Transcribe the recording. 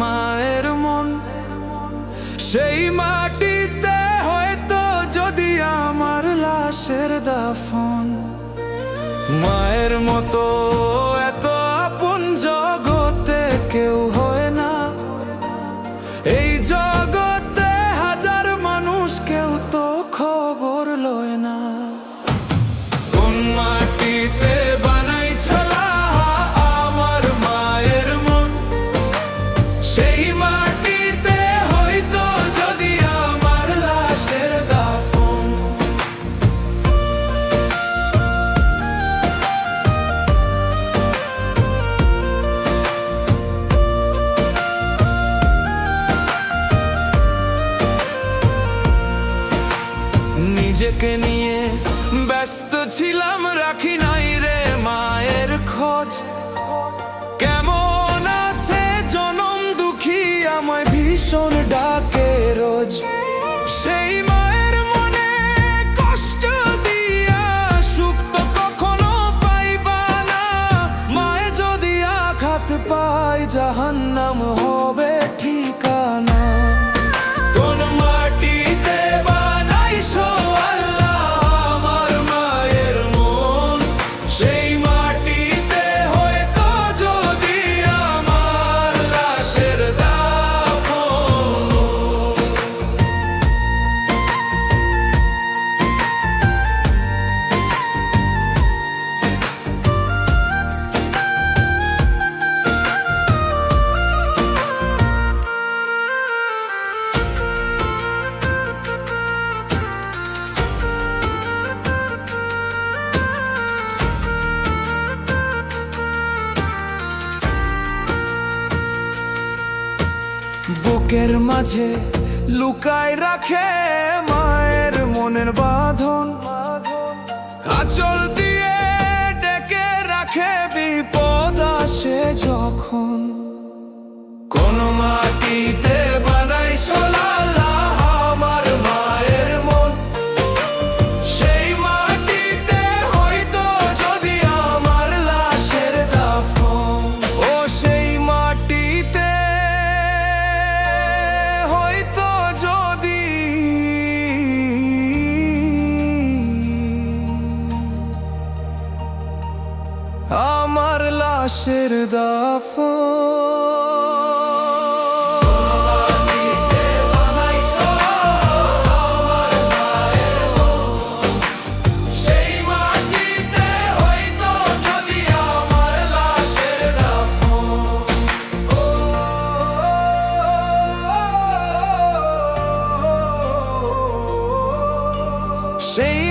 মায়ের মন। সেই মাটিতে হয়তো যদি আমার লাশের দাফন। মায়ের মতো এত আপন জগতে কেউ হয় না। এই জগতে হাজার মানুষ, কেউ তো খবর লয় না। কোন মাটিতে বানাইছলা আমার মায়ের মন। সেই মাটিতে হয়তো যদি আমার লাশের দাফন। নিজেকে নিয়ে ব্যস্ত ছিলাম, রাখি নাই রে মায়ের খোঁজ। কেমন আছে জনম দুঃখী, আমায় ভীষণ ডাকে রোজ। সেই মায়ের মনে কষ্ট দিয়া সুখ তো কখনো পাইবা না। মায়ে যদি আঘাত পায়, জাহান্নাম হবে ঠিকানা। কোন মাটিতে বানাইছো আল্লাহ আমার মায়ের মন। সেই মাটিতে হয়তো যদি আমার লাশের দাফন। বুকের মাঝে লুকায় রাখে মায়ের মনের বাঁধন। আঁচল দিয়ে ডেকে রাখে বিপদ আসে যখন। কোন মাটিতে বানাইছো আল্লাহ আমার মায়ের মন। সেই মাটিতে হয়তো যদি আমার লাশের দাফন। ও সেই মাটিতে হয়তো যদি আমার লাশের দাফন। সেই